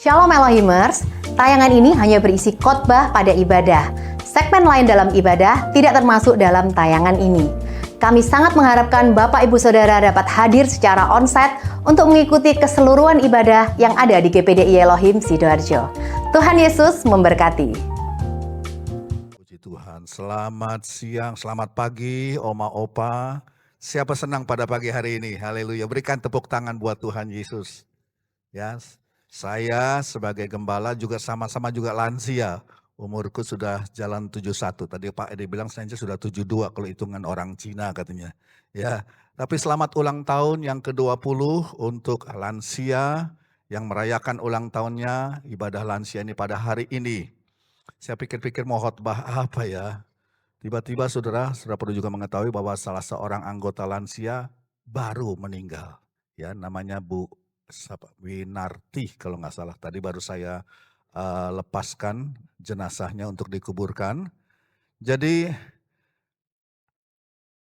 Shalom Elohimers, tayangan ini hanya berisi khotbah pada ibadah. Segmen lain dalam ibadah tidak termasuk dalam tayangan ini. Kami sangat mengharapkan Bapak Ibu Saudara dapat hadir secara onsite untuk mengikuti keseluruhan ibadah yang ada di GPDI Elohim Sidoarjo. Tuhan Yesus memberkati. Puji Tuhan, selamat siang, selamat pagi, Oma Opa. Siapa senang pada pagi hari ini? Haleluya, berikan tepuk tangan buat Tuhan Yesus. Ya, saya sebagai gembala juga sama-sama juga lansia. Umurku sudah jalan 71. Tadi Pak Edi bilang saya sudah 72 kalau hitungan orang Cina katanya. Ya, tapi selamat ulang tahun yang ke-20 untuk lansia yang merayakan ulang tahunnya, ibadah lansia ini pada hari ini. Saya pikir-pikir mau khotbah apa ya. Tiba-tiba saudara perlu juga mengetahui bahwa salah seorang anggota lansia baru meninggal. Ya, namanya Bu Winarti kalau nggak salah. Tadi baru saya lepaskan jenazahnya untuk dikuburkan. Jadi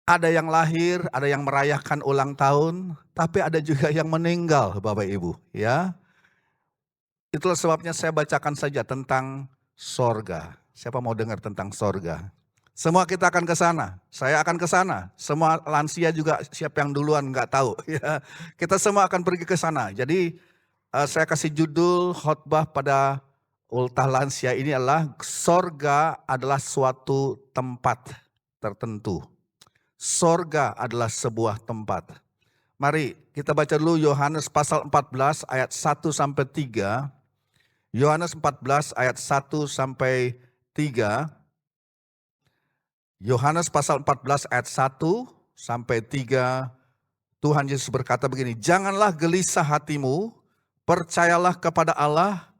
ada yang lahir, ada yang merayakan ulang tahun, tapi ada juga yang meninggal Bapak Ibu. Ya, itulah sebabnya saya bacakan saja tentang sorga. Siapa mau dengar tentang sorga? Semua kita akan ke sana, saya akan ke sana. Semua lansia juga siapa yang duluan nggak tahu. Ya, kita semua akan pergi ke sana. Jadi saya kasih judul khotbah pada ultah lansia ini adalah sorga adalah suatu tempat tertentu. Sorga adalah sebuah tempat. Mari kita baca dulu Yohanes pasal 14 ayat 1 sampai 3. Yohanes 14 ayat 1 sampai 3. Yohanes pasal 14 ayat 1 sampai 3, Tuhan Yesus berkata begini, janganlah gelisah hatimu, percayalah kepada Allah,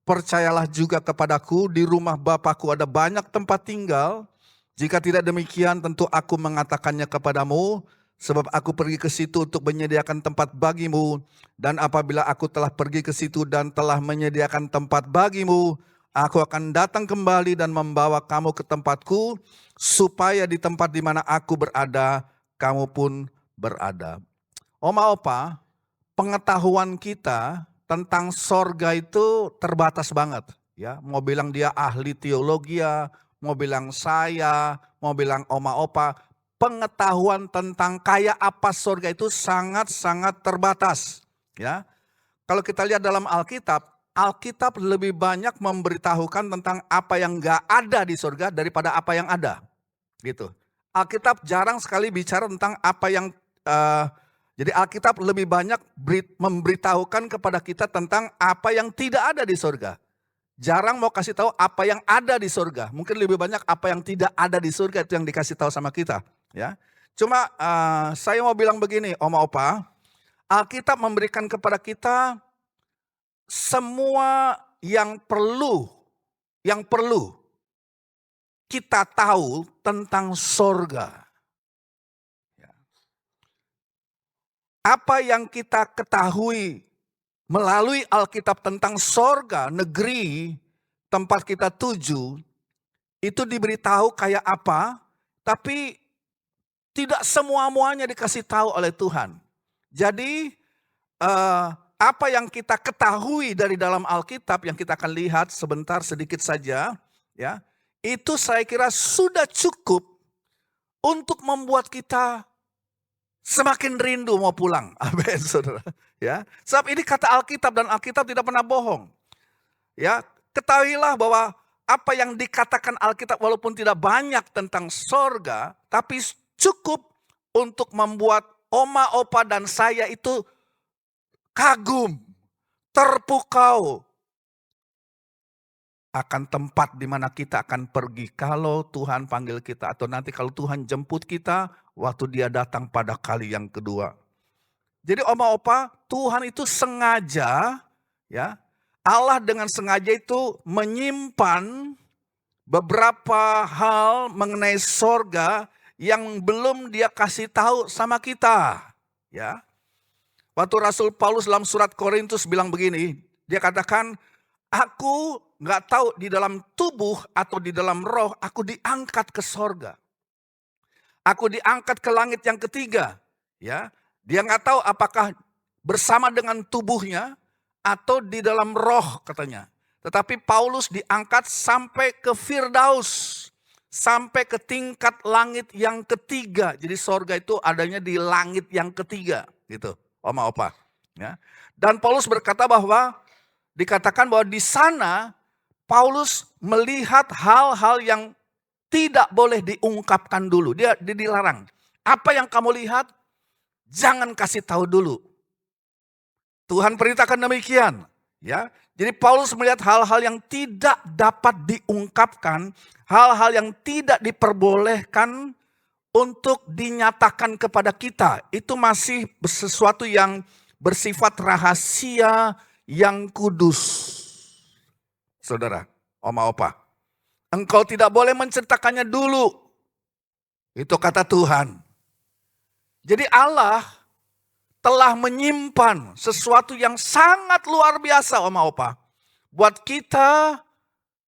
percayalah juga kepadaku, di rumah Bapa-Ku ada banyak tempat tinggal, jika tidak demikian tentu aku mengatakannya kepadamu, sebab aku pergi ke situ untuk menyediakan tempat bagimu, dan apabila aku telah pergi ke situ dan telah menyediakan tempat bagimu, aku akan datang kembali dan membawa kamu ke tempatku, supaya di tempat di mana aku berada, kamu pun berada. Oma Opa, pengetahuan kita tentang sorga itu terbatas banget. Ya, mau bilang dia ahli teologi, mau bilang saya, mau bilang Oma Opa, pengetahuan tentang kayak apa sorga itu sangat-sangat terbatas. Ya, kalau kita lihat dalam Alkitab lebih banyak memberitahukan tentang apa yang nggak ada di sorga daripada apa yang ada. Gitu. Alkitab jarang sekali bicara tentang apa yang jadi Alkitab lebih banyak memberitahukan kepada kita tentang apa yang tidak ada di sorga. Jarang mau kasih tahu apa yang ada di sorga. Mungkin lebih banyak apa yang tidak ada di sorga itu yang dikasih tahu sama kita. Ya, cuma saya mau bilang begini, Oma Opa, Alkitab memberikan kepada kita semua yang perlu kita tahu tentang sorga. Apa yang kita ketahui melalui Alkitab tentang sorga, negeri, tempat kita tuju, itu diberitahu kayak apa, tapi tidak semua-muanya dikasih tahu oleh Tuhan. Jadi apa yang kita ketahui dari dalam Alkitab yang kita akan lihat sebentar sedikit saja, ya, itu saya kira sudah cukup untuk membuat kita semakin rindu mau pulang. Amin, saudara. Ya, sebab ini kata Alkitab dan Alkitab tidak pernah bohong. Ya, ketahuilah bahwa apa yang dikatakan Alkitab walaupun tidak banyak tentang sorga, tapi cukup untuk membuat Oma, Opa dan saya itu kagum, terpukau akan tempat di mana kita akan pergi kalau Tuhan panggil kita atau nanti kalau Tuhan jemput kita waktu dia datang pada kali yang kedua. Jadi Oma Opa, Tuhan itu sengaja, ya, Allah dengan sengaja itu menyimpan beberapa hal mengenai sorga yang belum dia kasih tahu sama kita. Ya, waktu Rasul Paulus dalam surat Korintus bilang begini, dia katakan, aku nggak tahu di dalam tubuh atau di dalam roh, aku diangkat ke sorga. Aku diangkat ke langit yang ketiga. Ya, dia nggak tahu apakah bersama dengan tubuhnya atau di dalam roh katanya. Tetapi Paulus diangkat sampai ke Firdaus, sampai ke tingkat langit yang ketiga. Jadi sorga itu adanya di langit yang ketiga, gitu, Oma Opa. Ya. Dan Paulus berkata bahwa dikatakan bahwa di sana Paulus melihat hal-hal yang tidak boleh diungkapkan dulu. Dia dilarang. Apa yang kamu lihat, jangan kasih tahu dulu. Tuhan perintahkan demikian. Ya, jadi Paulus melihat hal-hal yang tidak dapat diungkapkan, hal-hal yang tidak diperbolehkan untuk dinyatakan kepada kita. Itu masih sesuatu yang bersifat rahasia yang kudus. Saudara, Oma Opa, engkau tidak boleh menceritakannya dulu. Itu kata Tuhan. Jadi Allah telah menyimpan sesuatu yang sangat luar biasa, Oma Opa. Buat kita,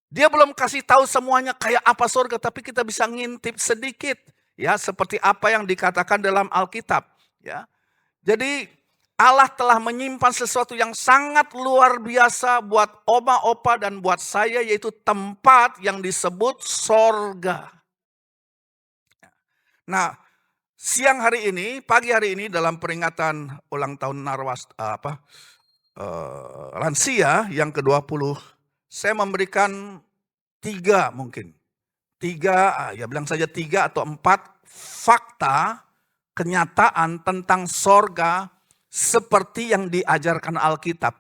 dia belum kasih tahu semuanya kayak apa surga, tapi kita bisa ngintip sedikit. Ya, seperti apa yang dikatakan dalam Alkitab. Ya. Jadi Allah telah menyimpan sesuatu yang sangat luar biasa buat Oma Opa dan buat saya, yaitu tempat yang disebut sorga. Nah, siang hari ini, pagi hari ini dalam peringatan ulang tahun lansia yang ke-20, saya memberikan 3 mungkin. 3, ya bilang saja 3 atau 4 fakta kenyataan tentang sorga seperti yang diajarkan Alkitab.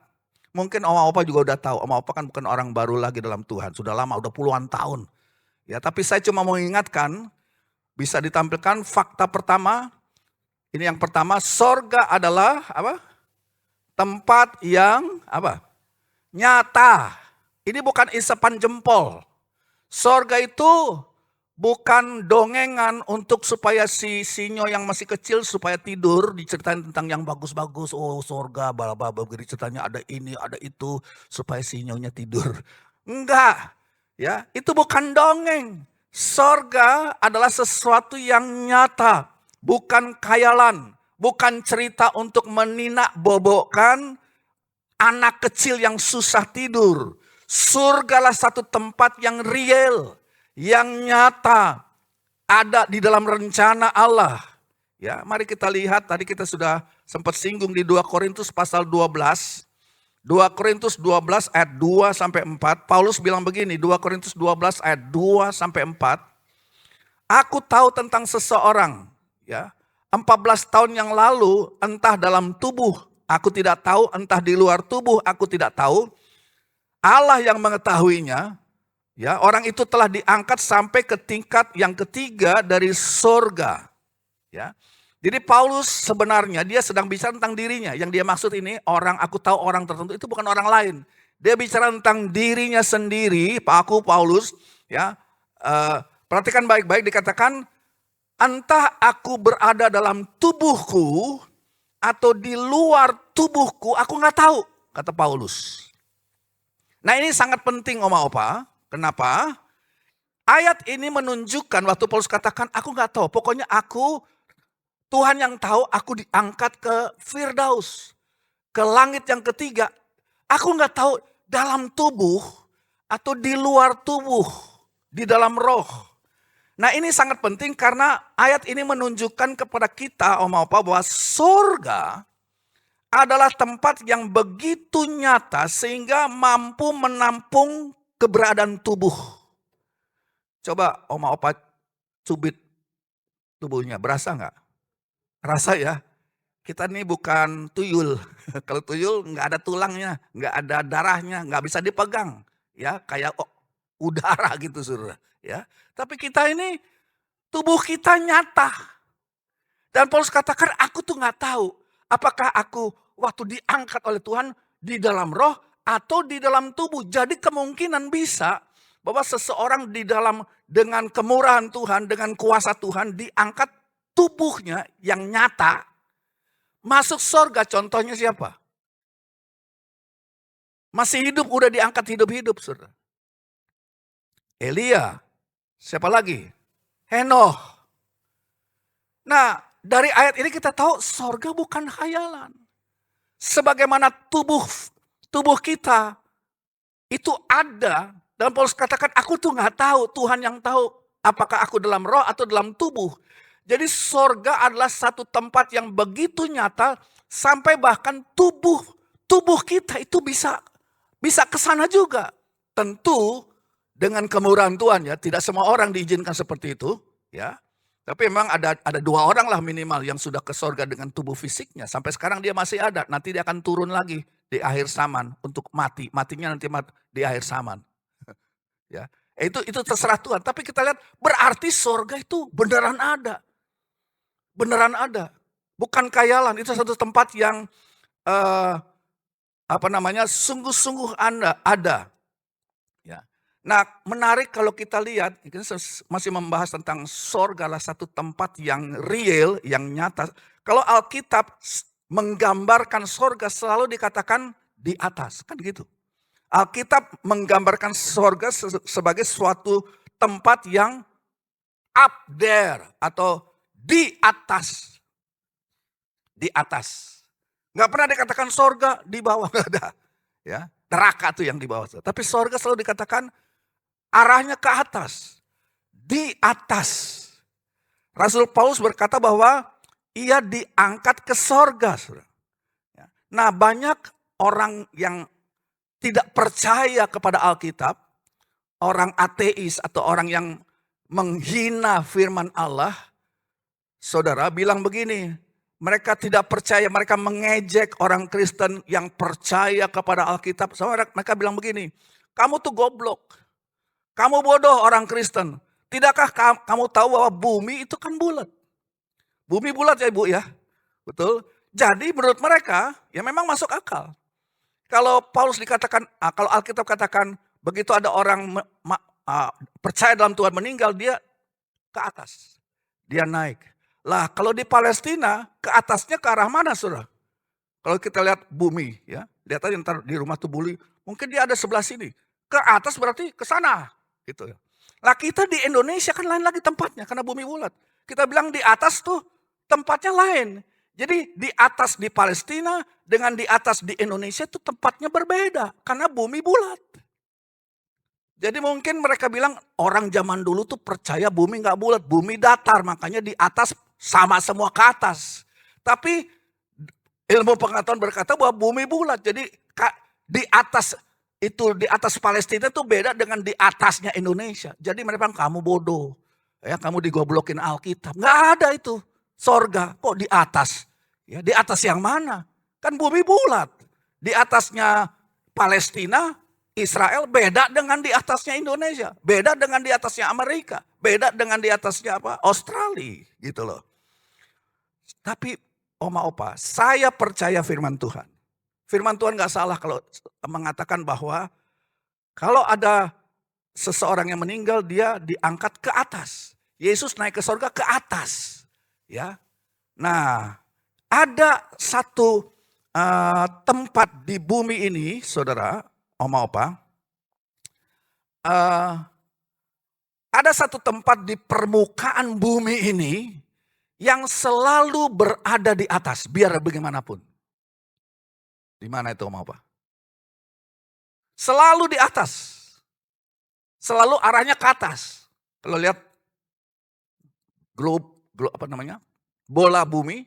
Mungkin Oma Opa juga udah tahu, Oma Opa kan bukan orang baru lagi dalam Tuhan, sudah lama, udah puluhan tahun. Ya, tapi saya cuma mau ingatkan, bisa ditampilkan fakta pertama. Ini yang pertama, sorga adalah apa? Tempat yang apa? Nyata. Ini bukan isapan jempol. Sorga itu bukan dongengan untuk supaya si sinyo yang masih kecil supaya tidur diceritain tentang yang bagus-bagus. Oh sorga, bala-bala ceritanya ada ini, ada itu supaya sinyonya tidur. Enggak, ya itu bukan dongeng. Sorga adalah sesuatu yang nyata, bukan khayalan, bukan cerita untuk meninak bobokkan anak kecil yang susah tidur. Surgalah satu tempat yang real, yang nyata, ada di dalam rencana Allah. Ya, mari kita lihat, tadi kita sudah sempat singgung di 2 Korintus pasal 12. 2 Korintus 12 ayat 2 sampai 4, Paulus bilang begini, 2 Korintus 12 ayat 2 sampai 4. Aku tahu tentang seseorang, ya, 14 tahun yang lalu, entah dalam tubuh, aku tidak tahu, entah di luar tubuh, aku tidak tahu. Allah yang mengetahuinya, ya, orang itu telah diangkat sampai ke tingkat yang ketiga dari sorga. Ya. Jadi Paulus sebenarnya dia sedang bicara tentang dirinya. Yang dia maksud ini orang, aku tahu orang tertentu, itu bukan orang lain. Dia bicara tentang dirinya sendiri, aku Paulus. Ya, perhatikan baik-baik, dikatakan, entah aku berada dalam tubuhku atau di luar tubuhku, aku nggak tahu, kata Paulus. Nah ini sangat penting Oma Opa, kenapa? Ayat ini menunjukkan waktu Paulus katakan, aku nggak tahu, pokoknya Tuhan yang tahu, aku diangkat ke Firdaus, ke langit yang ketiga. Aku nggak tahu dalam tubuh atau di luar tubuh, di dalam roh. Nah ini sangat penting karena ayat ini menunjukkan kepada kita, Oma Opa, bahwa surga adalah tempat yang begitu nyata sehingga mampu menampung keberadaan tubuh. Coba Oma Opa cubit tubuhnya, berasa nggak? Rasa ya, kita nih bukan tuyul. Kalau tuyul nggak ada tulangnya, nggak ada darahnya, nggak bisa dipegang. Ya, kayak udara gitu saudara. Ya, tapi kita ini tubuh kita nyata. Dan Paulus katakan, aku tuh nggak tahu apakah aku waktu diangkat oleh Tuhan di dalam roh atau di dalam tubuh. Jadi kemungkinan bisa bahwa seseorang di dalam dengan kemurahan Tuhan, dengan kuasa Tuhan diangkat tubuhnya yang nyata masuk surga. Contohnya siapa? Masih hidup udah diangkat hidup-hidup saudara. Elia. Siapa lagi? Henoh. Nah dari ayat ini kita tahu surga bukan khayalan. Sebagaimana tubuh tubuh kita itu ada. Dan Paulus katakan, aku tuh nggak tahu, Tuhan yang tahu apakah aku dalam roh atau dalam tubuh. Jadi sorga adalah satu tempat yang begitu nyata sampai bahkan tubuh kita itu bisa ke sana juga. Tentu dengan kemurahan Tuhan ya, tidak semua orang diizinkan seperti itu ya. Tapi memang ada 2 orang lah minimal yang sudah ke sorga dengan tubuh fisiknya. Sampai sekarang dia masih ada, nanti dia akan turun lagi di akhir zaman untuk mati. Matinya nanti di akhir zaman. Ya, itu terserah Tuhan. Tapi kita lihat berarti sorga itu beneran ada. Beneran ada. Bukan khayalan, itu satu tempat yang sungguh-sungguh ada. Ya. Nah, menarik kalau kita lihat, kita masih membahas tentang sorga lah satu tempat yang real, yang nyata. Kalau Alkitab menggambarkan sorga selalu dikatakan di atas, kan gitu. Alkitab menggambarkan sorga sebagai suatu tempat yang up there atau di atas. Di atas. Nggak pernah dikatakan sorga di bawah, nggak ada. Ya, neraka tuh yang di bawah. Tapi sorga selalu dikatakan arahnya ke atas. Di atas. Rasul Paulus berkata bahwa ia diangkat ke sorga. Nah, banyak orang yang tidak percaya kepada Alkitab, orang ateis atau orang yang menghina firman Allah, saudara bilang begini, mereka tidak percaya, mereka mengejek orang Kristen yang percaya kepada Alkitab. Mereka bilang begini, kamu tuh goblok, kamu bodoh orang Kristen. Tidakkah kamu tahu bahwa bumi itu kan bulat? Bumi bulat ya Ibu ya, betul? Jadi menurut mereka ya memang masuk akal. Kalau Paulus dikatakan, kalau Alkitab katakan begitu ada orang percaya dalam Tuhan meninggal, dia ke atas. Dia naik. Lah kalau di Palestina, ke atasnya ke arah mana saudara? Kalau kita lihat bumi, ya lihat aja ntar di rumah tuh buli, mungkin dia ada sebelah sini. Ke atas berarti ke sana. Gitu ya. Lah kita di Indonesia kan lain lagi tempatnya, karena bumi bulat. Kita bilang di atas tuh tempatnya lain. Jadi di atas di Palestina dengan di atas di Indonesia itu tempatnya berbeda. Karena bumi bulat. Jadi mungkin mereka bilang orang zaman dulu tuh percaya bumi gak bulat. Bumi datar, makanya di atas sama semua ke atas. Tapi ilmu pengetahuan berkata bahwa bumi bulat. Jadi di atas itu di atas Palestina itu beda dengan di atasnya Indonesia. Jadi mereka bilang kamu bodoh. Ya, kamu digoblokin Alkitab. Gak ada itu. Sorga kok di atas? Ya, di atas yang mana? Kan bumi bulat. Di atasnya Palestina, Israel beda dengan di atasnya Indonesia. Beda dengan di atasnya Amerika. Beda dengan di atasnya Australia gitu loh. Tapi oma-opa, saya percaya firman Tuhan. Firman Tuhan gak salah kalau mengatakan bahwa kalau ada seseorang yang meninggal dia diangkat ke atas. Yesus naik ke sorga ke atas. Ya, nah ada satu tempat di bumi ini, saudara, oma opa, ada satu tempat di permukaan bumi ini yang selalu berada di atas, biar bagaimanapun. Di mana itu oma opa? Selalu di atas, selalu arahnya ke atas. Kalau lihat bola bumi,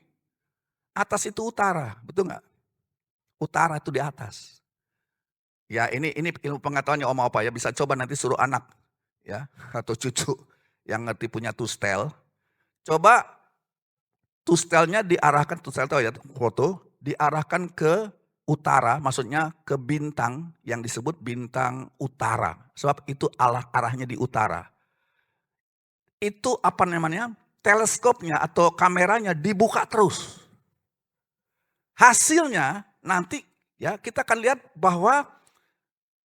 atas itu utara, betul nggak? Utara itu di atas. Ya ini ilmu pengetahuannya oma opa ya, bisa coba nanti suruh anak ya atau cucu yang ngerti punya tustel. Coba tustelnya diarahkan, tustel tahu ya foto, diarahkan ke utara, maksudnya ke bintang yang disebut bintang utara. Sebab itu arahnya di utara. Itu apa namanya? Teleskopnya atau kameranya dibuka terus. Hasilnya nanti ya kita akan lihat bahwa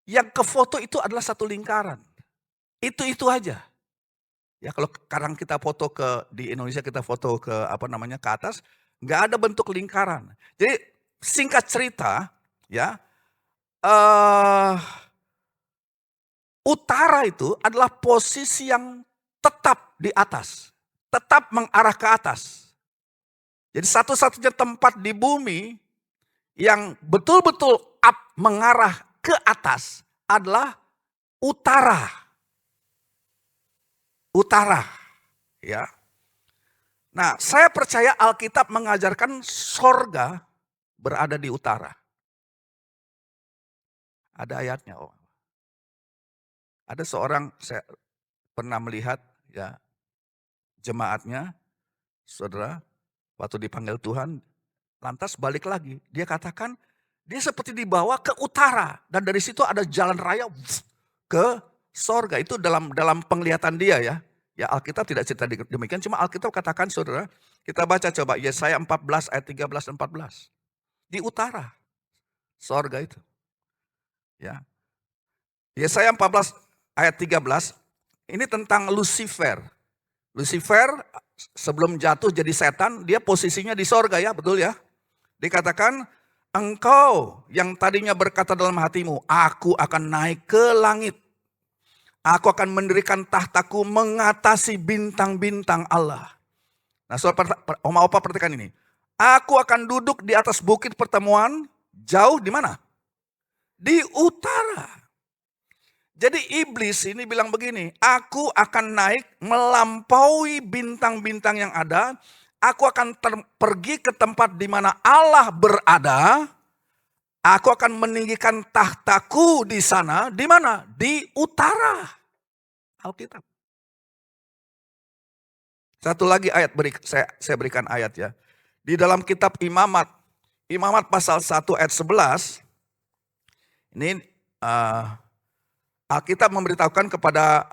yang ke foto itu adalah satu lingkaran. Itu aja. Ya kalau sekarang kita foto di Indonesia kita foto ke ke atas, nggak ada bentuk lingkaran. Jadi singkat cerita ya, utara itu adalah posisi yang tetap di atas. Tetap mengarah ke atas. Jadi satu-satunya tempat di bumi yang betul-betul up mengarah ke atas adalah utara. Utara, ya. Nah, saya percaya Alkitab mengajarkan sorga berada di utara. Ada ayatnya, oh. Ada seorang, saya pernah melihat ya jemaatnya, saudara, waktu dipanggil Tuhan, lantas balik lagi. Dia katakan, dia seperti dibawa ke utara. Dan dari situ ada jalan raya ke sorga. Itu dalam penglihatan dia ya. Ya Alkitab tidak cerita demikian, cuma Alkitab katakan saudara, kita baca coba Yesaya 14 ayat 13 dan 14. Di utara, sorga itu. Ya. Yesaya 14 ayat 13, ini tentang Lucifer. Lucifer sebelum jatuh jadi setan, dia posisinya di sorga ya, betul ya. Dikatakan, engkau yang tadinya berkata dalam hatimu, aku akan naik ke langit. Aku akan mendirikan tahtaku mengatasi bintang-bintang Allah. Nah, Oma Opa perhatikan ini. Aku akan duduk di atas bukit pertemuan, jauh di mana? Di utara. Jadi iblis ini bilang begini, aku akan naik melampaui bintang-bintang yang ada. Aku akan pergi ke tempat di mana Allah berada. Aku akan meninggikan tahtaku di sana. Di mana? Di utara. Alkitab. Satu lagi ayat, saya berikan ayat ya. Di dalam kitab Imamat. Imamat pasal 1 ayat 11. Ini Alkitab memberitahukan kepada,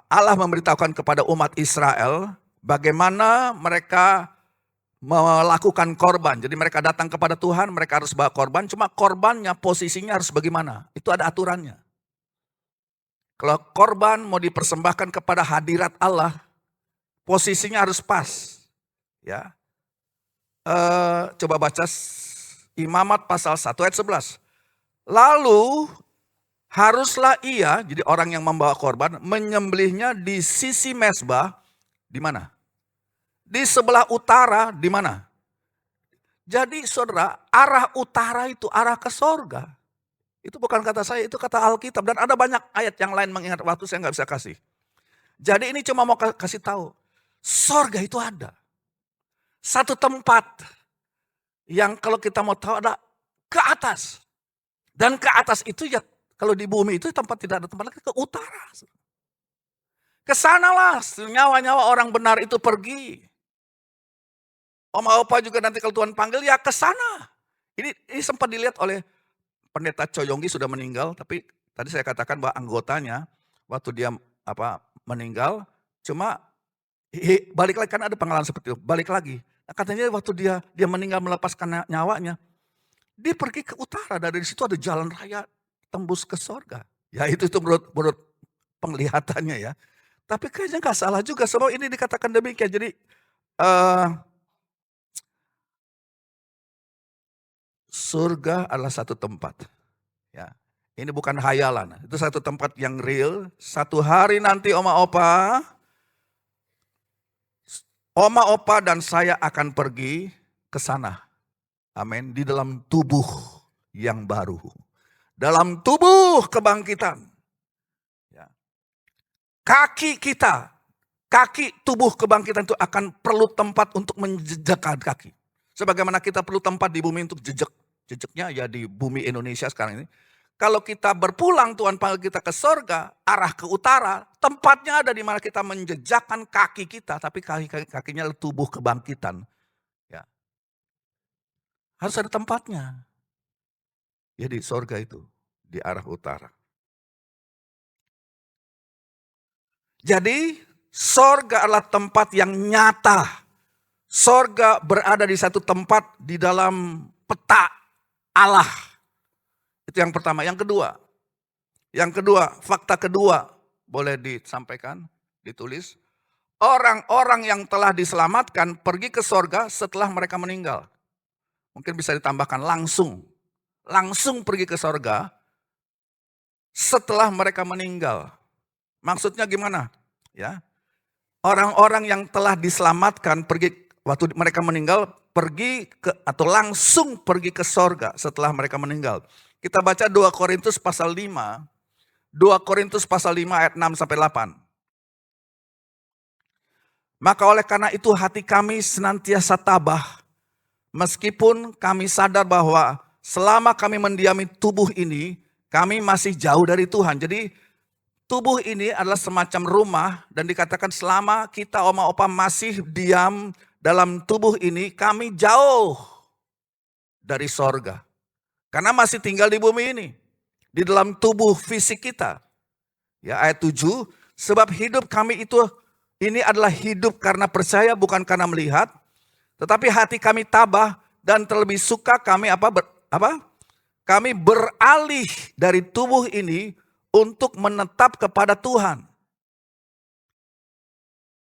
Allah memberitahukan kepada umat Israel. Bagaimana mereka melakukan korban. Jadi mereka datang kepada Tuhan, mereka harus bawa korban. Cuma korbannya posisinya harus bagaimana? Itu ada aturannya. Kalau korban mau dipersembahkan kepada hadirat Allah, posisinya harus pas. Ya, coba baca Imamat pasal 1 ayat 11. Lalu haruslah ia, jadi orang yang membawa korban, menyembelihnya di sisi mezbah, di mana? Di sebelah utara, di mana? Jadi saudara, arah utara itu arah ke sorga. Itu bukan kata saya, itu kata Alkitab. Dan ada banyak ayat yang lain mengingat waktu saya nggak bisa kasih. Jadi ini cuma mau kasih tahu. Sorga itu ada. Satu tempat yang kalau kita mau tahu ada ke atas. Dan ke atas itu ya kalau di bumi itu tempat tidak ada tempat lagi, ke utara. Kesanalah nyawa-nyawa orang benar itu pergi. Oma Opa juga nanti kalau Tuhan panggil ya ke sana. Ini sempat dilihat oleh Pendeta Coyonggi sudah meninggal, tapi tadi saya katakan bahwa anggotanya waktu dia meninggal, cuma balik lagi kan ada pengalaman seperti itu, balik lagi. Nah, katanya waktu dia meninggal melepaskan nyawanya, dia pergi ke utara, dari situ ada jalan raya tembus ke sorga. Ya itu menurut penglihatannya ya. Tapi kayaknya nggak salah juga, sebab ini dikatakan demikian. Jadi surga adalah satu tempat. Ya, ini bukan hayalan. Itu satu tempat yang real. Satu hari nanti Oma Opa dan saya akan pergi ke sana. Amin. Di dalam tubuh yang baru. Dalam tubuh kebangkitan. Ya. Kaki kita, kaki tubuh kebangkitan itu akan perlu tempat untuk menjejakkan kaki. Sebagaimana kita perlu tempat di bumi untuk jejaknya ya di bumi Indonesia sekarang ini. Kalau kita berpulang, Tuhan panggil kita ke sorga, arah ke utara, tempatnya ada di mana kita menjejakkan kaki kita, tapi kakinya tubuh kebangkitan. Ya. Harus ada tempatnya. Ya di sorga itu, di arah utara. Jadi sorga adalah tempat yang nyata. Sorga berada di satu tempat di dalam peta Allah. Itu yang pertama. Yang kedua, fakta kedua boleh disampaikan, ditulis. Orang-orang yang telah diselamatkan pergi ke sorga setelah mereka meninggal. Mungkin bisa ditambahkan langsung pergi ke sorga setelah mereka meninggal. Maksudnya gimana? Ya, orang-orang yang telah diselamatkan pergi waktu mereka meninggal pergi ke atau langsung pergi ke sorga setelah mereka meninggal. Kita baca 2 Korintus pasal 5. 2 Korintus pasal 5 ayat 6 sampai 8. Maka oleh karena itu hati kami senantiasa tabah, meskipun kami sadar bahwa selama kami mendiami tubuh ini, kami masih jauh dari Tuhan. Jadi tubuh ini adalah semacam rumah dan dikatakan selama kita oma opa masih diam dalam tubuh ini, kami jauh dari sorga. Karena masih tinggal di bumi ini, di dalam tubuh fisik kita. Ya, ayat 7, sebab hidup kami itu ini adalah hidup karena percaya bukan karena melihat, tetapi hati kami tabah dan terlebih suka kami kami beralih dari tubuh ini untuk menetap kepada Tuhan.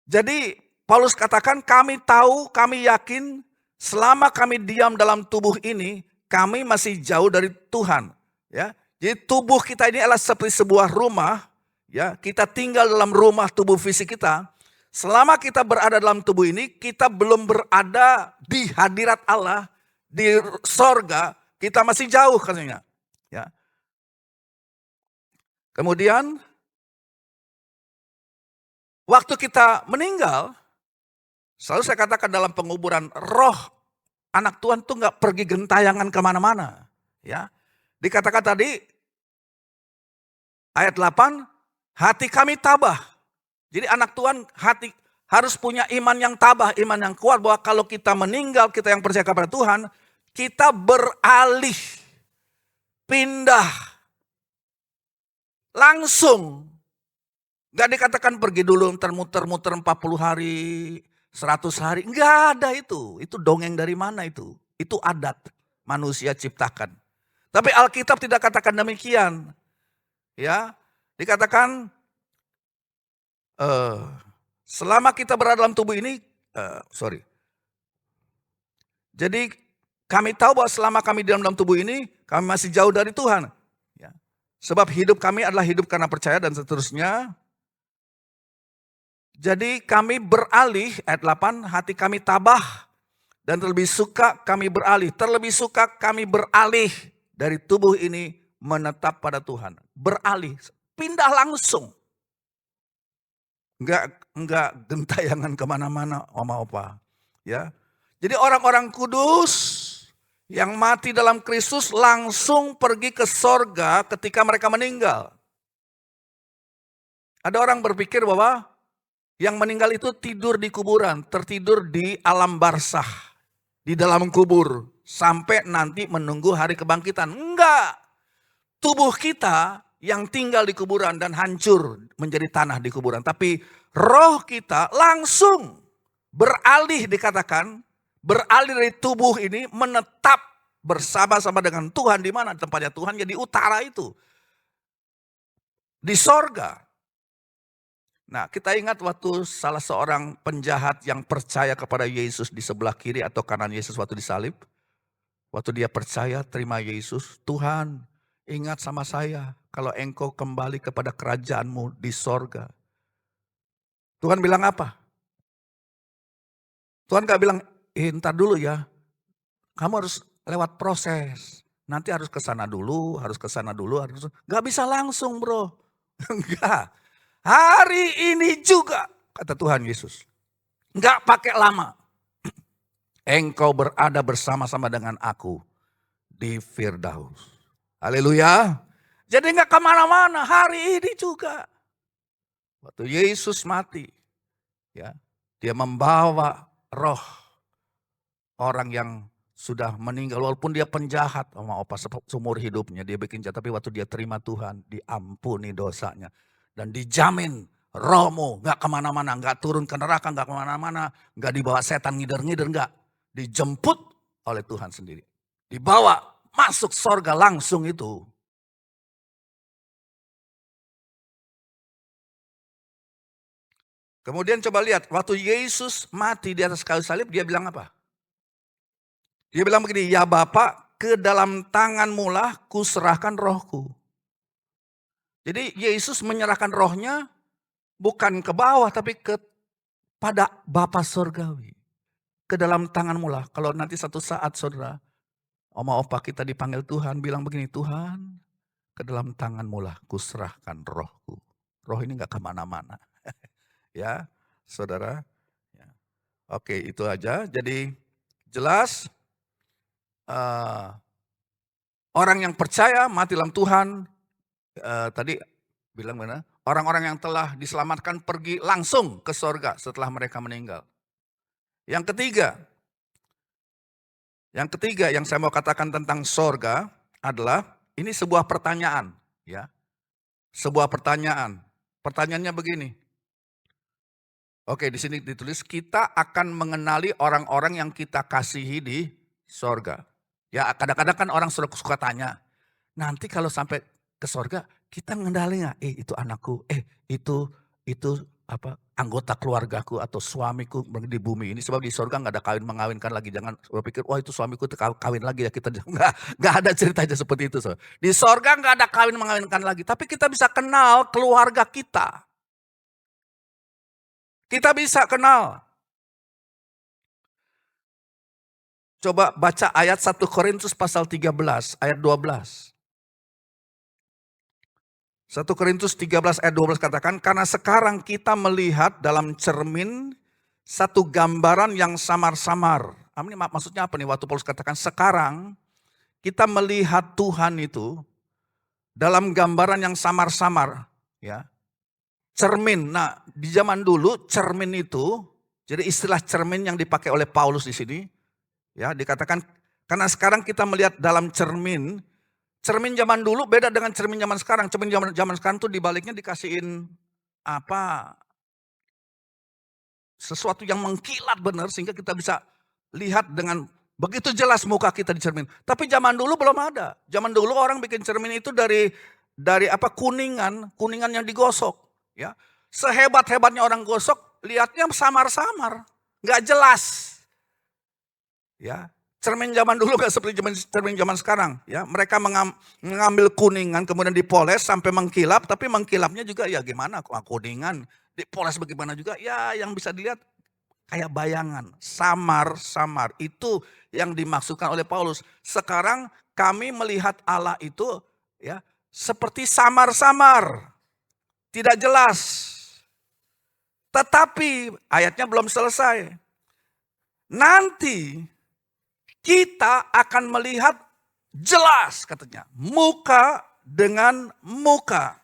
Jadi Paulus katakan kami tahu, kami yakin selama kami diam dalam tubuh ini, kami masih jauh dari Tuhan. Ya, jadi tubuh kita ini adalah seperti sebuah rumah. Ya, kita tinggal dalam rumah tubuh fisik kita. Selama kita berada dalam tubuh ini, kita belum berada di hadirat Allah, di sorga, kita masih jauh katanya. Ya. Kemudian, waktu kita meninggal, selalu saya katakan dalam penguburan, roh anak Tuhan tuh gak pergi gentayangan kemana-mana. Ya. Dikatakan tadi, ayat 8, hati kami tabah. Jadi anak Tuhan hati harus punya iman yang tabah, iman yang kuat bahwa kalau kita meninggal, kita yang percaya kepada Tuhan, kita beralih, pindah, langsung. Gak dikatakan pergi dulu muter-muter 40 hari, 100 hari. Enggak ada itu. Itu dongeng dari mana itu? Itu adat manusia ciptakan. Tapi Alkitab tidak katakan demikian. Ya, dikatakan selama kita berada dalam tubuh ini, jadi kami tahu bahwa selama kami dalam tubuh ini, kami masih jauh dari Tuhan. Ya. Sebab hidup kami adalah hidup karena percaya dan seterusnya. Jadi kami beralih, ayat 8, hati kami tabah dan terlebih suka kami beralih. Terlebih suka kami beralih dari tubuh ini menetap pada Tuhan. Beralih, pindah langsung. Enggak gentayangan kemana-mana, oma opa. Ya. Jadi orang-orang kudus yang mati dalam Kristus langsung pergi ke sorga ketika mereka meninggal. Ada orang berpikir bahwa yang meninggal itu tidur di kuburan, tertidur di alam barzah, di dalam kubur, sampai nanti menunggu hari kebangkitan. Enggak, tubuh kita yang tinggal di kuburan dan hancur menjadi tanah di kuburan. Tapi roh kita langsung beralih, dikatakan, beralih dari tubuh ini menetap bersama-sama dengan Tuhan. Di mana tempatnya Tuhan? Ya di utara itu, di sorga. Nah, kita ingat waktu salah seorang penjahat yang percaya kepada Yesus di sebelah kiri atau kanan Yesus waktu disalib. Waktu dia percaya terima Yesus, Tuhan ingat sama saya kalau engkau kembali kepada kerajaanmu di sorga. Tuhan bilang apa? Tuhan gak bilang, ntar dulu ya, kamu harus lewat proses. Nanti harus ke sana dulu, Gak bisa langsung bro. Enggak. Hari ini juga, kata Tuhan Yesus. Enggak pakai lama. Engkau berada bersama-sama dengan aku di Firdaus. Haleluya. Jadi enggak kemana-mana, hari ini juga. Waktu Yesus mati, ya, dia membawa roh orang yang sudah meninggal. Walaupun dia penjahat, seumur hidupnya dia bikin jahat. Tapi waktu dia terima Tuhan, diampuni dosanya. Dan dijamin rohmu gak kemana-mana, gak turun ke neraka, gak kemana-mana, gak dibawa setan ngider-ngider, gak. Dijemput oleh Tuhan sendiri. Dibawa masuk sorga langsung itu. Kemudian coba lihat, waktu Yesus mati di atas kayu salib, dia bilang apa? Dia bilang begini, ya Bapa, ke dalam tanganmu lah kuserahkan rohku. Jadi Yesus menyerahkan rohnya bukan ke bawah tapi kepada Bapa Surgawi. ke dalam tangan-Mu lah. Kalau nanti satu saat saudara, oma opa kita dipanggil Tuhan, bilang begini, Tuhan ke dalam tangan-Mu lah kuserahkan rohku. Roh ini gak kemana-mana. Ya, saudara. Ya. Oke, itu aja. Jadi jelas orang yang percaya mati dalam Tuhan, tadi bilang mana? Orang-orang yang telah diselamatkan pergi langsung ke sorga setelah mereka meninggal. Yang ketiga yang saya mau katakan tentang sorga adalah ini sebuah pertanyaan, ya, sebuah pertanyaan. Pertanyaannya begini. Oke, di sini ditulis kita akan mengenali orang-orang yang kita kasihi di sorga. Ya, kadang-kadang kan orang suka tanya, nanti kalau sampai ke sorga kita mengenali nggak? Itu anakku, itu apa anggota keluargaku atau suamiku di bumi ini. Sebab di sorga nggak ada kawin mengawinkan lagi. Jangan berpikir, wah itu suamiku kawin lagi ya kita. Nggak ada ceritanya seperti itu. So. Di sorga nggak ada kawin mengawinkan lagi. Tapi kita bisa kenal keluarga kita. Kita bisa kenal. Coba baca ayat 1 Korintus pasal 13 ayat 12. 1 Korintus 13 ayat 12 katakan, karena sekarang kita melihat dalam cermin satu gambaran yang samar-samar. Ini maksudnya apa nih waktu Paulus katakan sekarang kita melihat Tuhan itu dalam gambaran yang samar-samar. Ya. Cermin, nah di zaman dulu cermin itu, jadi istilah cermin yang dipakai oleh Paulus di sini, ya dikatakan karena sekarang kita melihat dalam cermin. Cermin zaman dulu beda dengan cermin zaman sekarang. Cermin zaman sekarang tuh dibaliknya dikasihin apa? Sesuatu yang mengkilat benar sehingga kita bisa lihat dengan begitu jelas muka kita di cermin. Tapi zaman dulu belum ada. Zaman dulu orang bikin cermin itu dari apa? Kuningan yang digosok, ya. Sehebat-hebatnya orang gosok, lihatnya samar-samar, nggak jelas. Ya. Cermin zaman dulu gak seperti cermin zaman sekarang. Ya, mereka mengambil kuningan kemudian dipoles sampai mengkilap. Tapi mengkilapnya juga ya gimana kuningan. Dipoles bagaimana juga ya yang bisa dilihat kayak bayangan. Samar-samar. Itu yang dimaksudkan oleh Paulus. Sekarang kami melihat Allah itu ya seperti samar-samar. Tidak jelas. Tetapi ayatnya belum selesai. Nanti kita akan melihat jelas katanya. Muka dengan muka.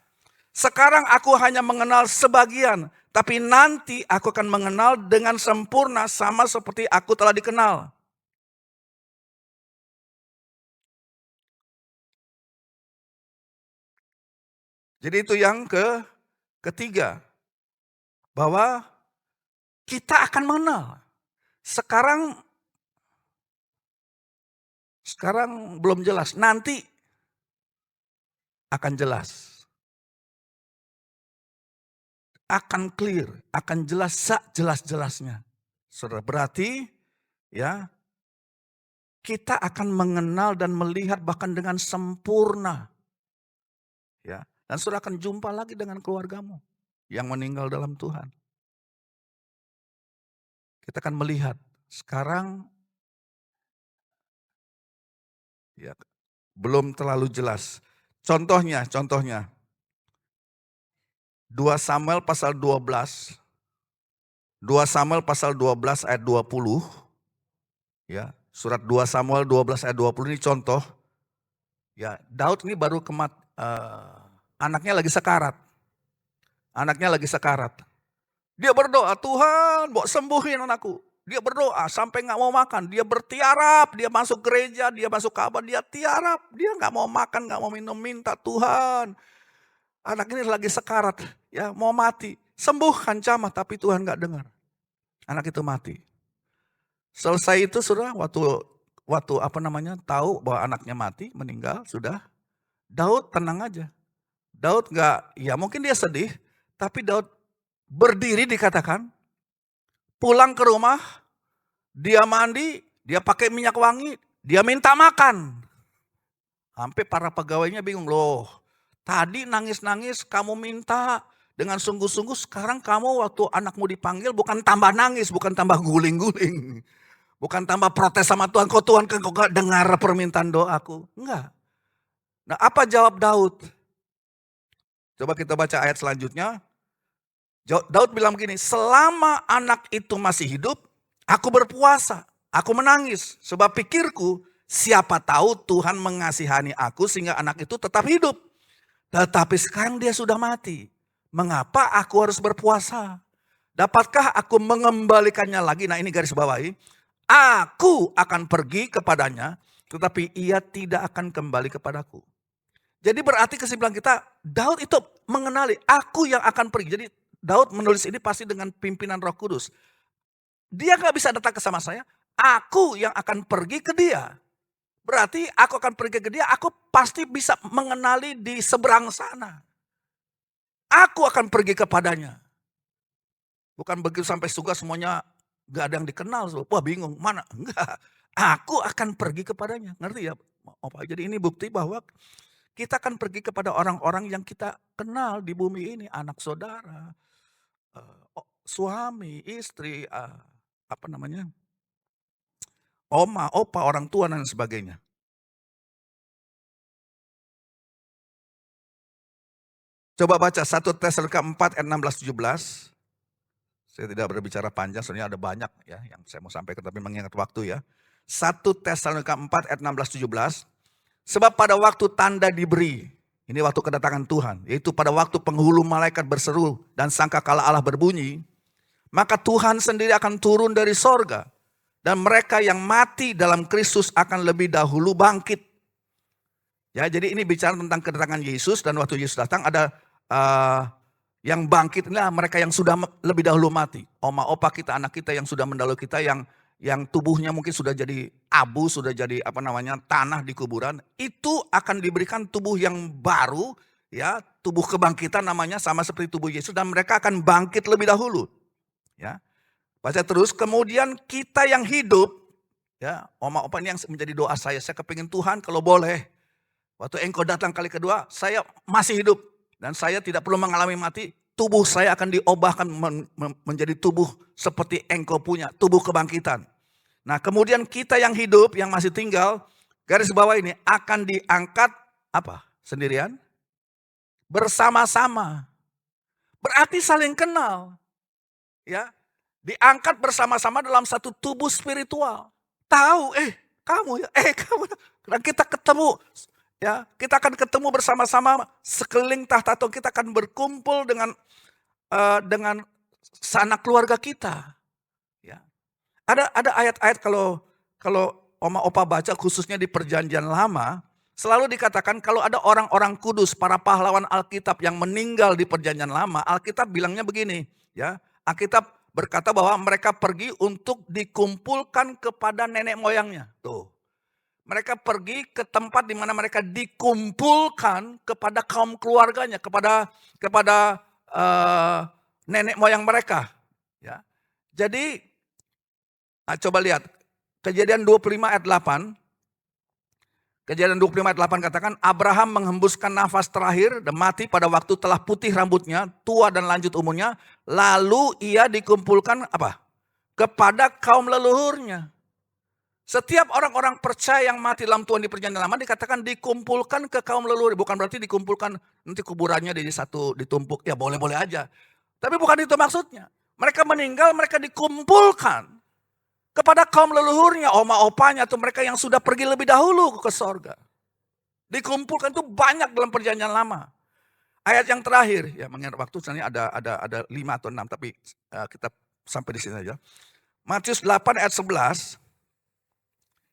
Sekarang aku hanya mengenal sebagian. Tapi nanti aku akan mengenal dengan sempurna sama seperti aku telah dikenal. Jadi itu yang ketiga. Bahwa kita akan mengenal. Sekarang belum jelas, nanti akan jelas. Akan clear, akan jelas jelas-jelasnya. Saudara, berarti ya kita akan mengenal dan melihat bahkan dengan sempurna. Ya, dan saudara akan jumpa lagi dengan keluargamu yang meninggal dalam Tuhan. Kita akan melihat sekarang ya, belum terlalu jelas. Contohnya 2 Samuel pasal 12. 2 Samuel pasal 12 ayat 20. Ya, surat 2 Samuel 12 ayat 20 ini contoh. Ya, Daud ini baru anaknya lagi sekarat. Dia berdoa, Tuhan, mau sembuhin anakku. Dia berdoa sampai gak mau makan. Dia bertiarap, dia masuk gereja, dia masuk Ka'bah, dia tiarap. Dia gak mau makan, gak mau minum, minta Tuhan. Anak ini lagi sekarat, ya mau mati. Sembuhkan jamah, tapi Tuhan gak dengar. Anak itu mati. Selesai itu saudara, waktu tahu bahwa anaknya mati, meninggal, sudah. Daud tenang aja. Daud gak, ya mungkin dia sedih, tapi Daud berdiri dikatakan, pulang ke rumah, dia mandi, dia pakai minyak wangi, dia minta makan. Sampai para pegawainya bingung, loh tadi nangis-nangis kamu minta dengan sungguh-sungguh, sekarang kamu waktu anakmu dipanggil bukan tambah nangis, bukan tambah guling-guling. Bukan tambah protes sama Tuhan, kok Tuhan kok gak dengar permintaan doaku. Enggak. Nah apa jawab Daud? Coba kita baca ayat selanjutnya. Daud bilang begini, selama anak itu masih hidup, aku berpuasa, aku menangis. Sebab pikirku, siapa tahu Tuhan mengasihani aku sehingga anak itu tetap hidup. Tetapi sekarang dia sudah mati. Mengapa aku harus berpuasa? Dapatkah aku mengembalikannya lagi? Nah ini garis bawahi. Aku akan pergi kepadanya, tetapi ia tidak akan kembali kepadaku. Jadi berarti kesimpulan kita, Daud itu mengenali aku yang akan pergi. Jadi Daud menulis ini pasti dengan pimpinan Roh Kudus. Dia gak bisa datang ke sama saya, aku yang akan pergi ke dia. Berarti aku akan pergi ke dia, aku pasti bisa mengenali di seberang sana. Aku akan pergi kepadanya. Bukan begitu sampai surga semuanya gak ada yang dikenal. Wah bingung, mana? Enggak. Aku akan pergi kepadanya. Ngerti ya? Jadi ini bukti bahwa kita akan pergi kepada orang-orang yang kita kenal di bumi ini. Anak saudara, suami, istri, oma, opa, orang tua dan sebagainya. Coba baca 1 Tesalonika 4 ayat 16-17. Saya tidak berbicara panjang, soalnya ada banyak ya yang saya mau sampaikan, tapi mengingat waktu ya. 1 Tesalonika 4 ayat 16-17. Sebab pada waktu tanda diberi, ini waktu kedatangan Tuhan, yaitu pada waktu penghulu malaikat berseru dan sangkakala Allah berbunyi, maka Tuhan sendiri akan turun dari sorga, dan mereka yang mati dalam Kristus akan lebih dahulu bangkit. Ya, jadi ini bicara tentang kedatangan Yesus, dan waktu Yesus datang ada yang bangkit inilah mereka yang sudah lebih dahulu mati. Oma opa kita, anak kita yang sudah mendahului kita, yang tubuhnya mungkin sudah jadi abu, sudah jadi tanah di kuburan, itu akan diberikan tubuh yang baru, ya, tubuh kebangkitan namanya, sama seperti tubuh Yesus, dan mereka akan bangkit lebih dahulu. Ya, baca terus. Kemudian kita yang hidup, ya, oma opa ini yang menjadi doa saya kepingin Tuhan kalau boleh, waktu engkau datang kali kedua, saya masih hidup dan saya tidak perlu mengalami mati. Tubuh saya akan diubahkan menjadi tubuh seperti engkau punya, tubuh kebangkitan. Nah kemudian kita yang hidup, yang masih tinggal, garis bawah ini akan diangkat apa? Sendirian? Bersama-sama. Berarti saling kenal. Ya, diangkat bersama-sama dalam satu tubuh spiritual. Tahu, kamu ya, kamu. Dan kita ketemu, ya, kita akan ketemu bersama-sama sekeliling tahta Tuhan. Kita akan berkumpul dengan sanak keluarga kita. Ya. Ada ayat-ayat kalau oma opa baca khususnya di Perjanjian Lama, selalu dikatakan kalau ada orang-orang kudus, para pahlawan Alkitab yang meninggal di Perjanjian Lama, Alkitab bilangnya begini, ya. Alkitab berkata bahwa mereka pergi untuk dikumpulkan kepada nenek moyangnya. Tuh. Mereka pergi ke tempat di mana mereka dikumpulkan kepada kaum keluarganya, kepada nenek moyang mereka. Ya. Jadi, coba lihat, Kejadian 25 ayat 8. Kejadian 25 ayat 8 katakan, Abraham menghembuskan nafas terakhir dan mati pada waktu telah putih rambutnya, tua dan lanjut umurnya. Lalu ia dikumpulkan apa? Kepada kaum leluhurnya. Setiap orang-orang percaya yang mati dalam Tuhan di Perjanjian Lama dikatakan dikumpulkan ke kaum leluhur. Bukan berarti dikumpulkan nanti kuburannya jadi satu ditumpuk. Ya boleh-boleh aja. Tapi bukan itu maksudnya. Mereka meninggal, mereka dikumpulkan kepada kaum leluhurnya, oma opanya atau mereka yang sudah pergi lebih dahulu ke sorga. Dikumpulkan itu banyak dalam Perjanjian Lama. Ayat yang terakhir, ya mengingat waktu sebenarnya ada 5 atau 6, tapi kita sampai di sini aja. Matius 8 ayat 11.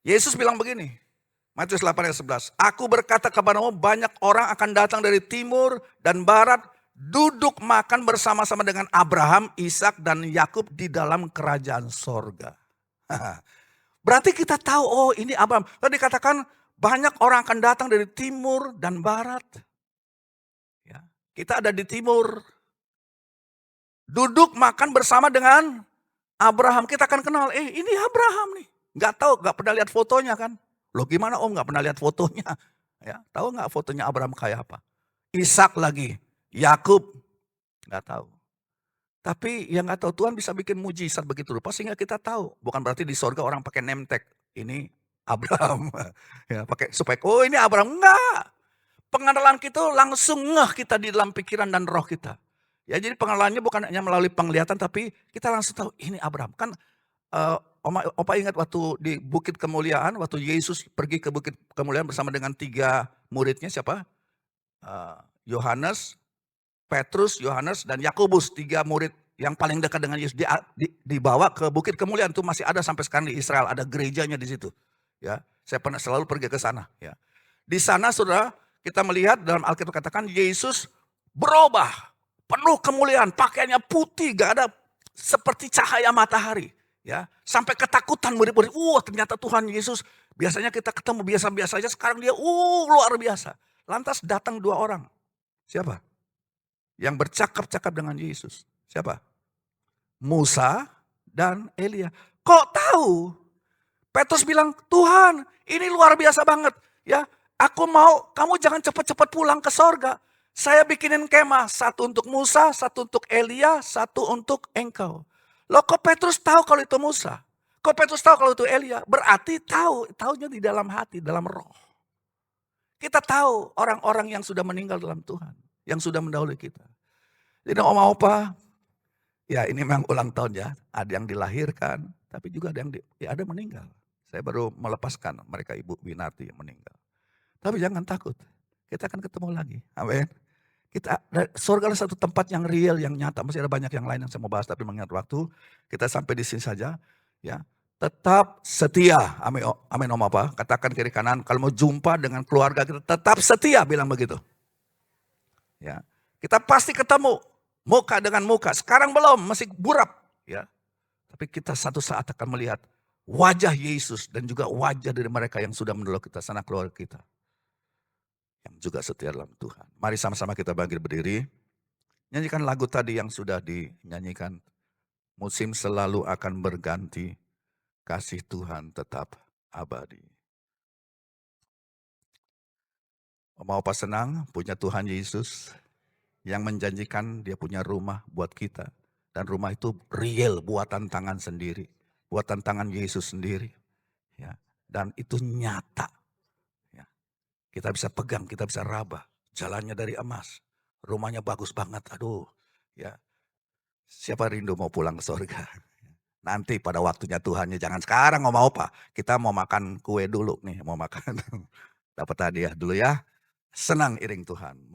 Yesus bilang begini, Matius 8 ayat 11. Aku berkata kepadamu, banyak orang akan datang dari timur dan barat, duduk makan bersama-sama dengan Abraham, Ishak dan Yakub di dalam kerajaan sorga. Berarti kita tahu, oh ini Abraham. Lalu dikatakan banyak orang akan datang dari timur dan barat. Ya, kita ada di timur. Duduk makan bersama dengan Abraham. Kita akan kenal, ini Abraham nih. Gak tahu, gak pernah lihat fotonya kan. Loh gimana om gak pernah lihat fotonya. Ya, tahu gak fotonya Abraham kayak apa? Ishak lagi, Yakub, gak tahu. Tapi yang nggak tahu Tuhan bisa bikin mujizat begitu rupa sehingga kita tahu. Bukan berarti di sorga orang pakai name tag. Ini Abraham. Ya, pakai supaya, oh ini Abraham. Enggak. Pengenalan kita langsung ngeh kita di dalam pikiran dan roh kita. Ya jadi pengenalannya bukan hanya melalui penglihatan tapi kita langsung tahu ini Abraham. Kan Opa ingat waktu di Bukit Kemuliaan, waktu Yesus pergi ke Bukit Kemuliaan bersama dengan 3 muridnya siapa? Yohanes, Petrus, Yohanes, dan Yakobus, 3 murid yang paling dekat dengan Yesus. Dibawa ke Bukit Kemuliaan, itu masih ada sampai sekarang di Israel, ada gerejanya di situ. Ya, saya pernah selalu pergi ke sana. Ya. Di sana saudara, kita melihat dalam Alkitab katakan Yesus berubah, penuh kemuliaan, pakaiannya putih, gak ada seperti cahaya matahari. Ya, sampai ketakutan murid-murid, ternyata Tuhan Yesus, biasanya kita ketemu biasa-biasa aja, sekarang dia luar biasa. Lantas datang 2 orang. Siapa? Yang bercakap-cakap dengan Yesus. Siapa? Musa dan Elia. Kok tahu? Petrus bilang, Tuhan ini luar biasa banget. Ya, aku mau kamu jangan cepat-cepat pulang ke sorga. Saya bikinin kemah. 1 untuk Musa, 1 untuk Elia, 1 untuk engkau. Loh kok Petrus tahu kalau itu Musa? Kok Petrus tahu kalau itu Elia? Berarti tahunya di dalam hati, dalam roh. Kita tahu orang-orang yang sudah meninggal dalam Tuhan. Yang sudah mendahului kita. Jadi oma-opa, ya ini memang ulang tahun ya. Ada yang dilahirkan, tapi juga ada yang ada meninggal. Saya baru melepaskan mereka Ibu Winarti yang meninggal. Tapi jangan takut, kita akan ketemu lagi. Amin. Surga adalah satu tempat yang real, yang nyata. Masih ada banyak yang lain yang saya mau bahas, tapi mengingat waktu, kita sampai di sini saja. Ya, tetap setia. Amin, amin om apa? Katakan kiri kanan, kalau mau jumpa dengan keluarga kita, tetap setia, bilang begitu. Ya, kita pasti ketemu muka dengan muka. Sekarang belum, masih burap. Ya, tapi kita satu saat akan melihat wajah Yesus dan juga wajah dari mereka yang sudah menolong kita, sanak keluarga kita. Yang juga setia dalam Tuhan. Mari sama-sama kita bangkit berdiri. Nyanyikan lagu tadi yang sudah dinyanyikan. Musim selalu akan berganti, kasih Tuhan tetap abadi. Mau apa senang punya Tuhan Yesus yang menjanjikan dia punya rumah buat kita. Dan rumah itu real, buatan tangan sendiri. Buatan tangan Yesus sendiri. Ya, dan itu nyata. Ya, kita bisa pegang, kita bisa raba. Jalannya dari emas. Rumahnya bagus banget. Aduh, ya. Siapa rindu mau pulang ke surga? Nanti pada waktunya Tuhannya, jangan sekarang mau apa. Kita mau makan kue dulu nih, mau makan. Dapat hadiah dulu ya. Senang iring Tuhan.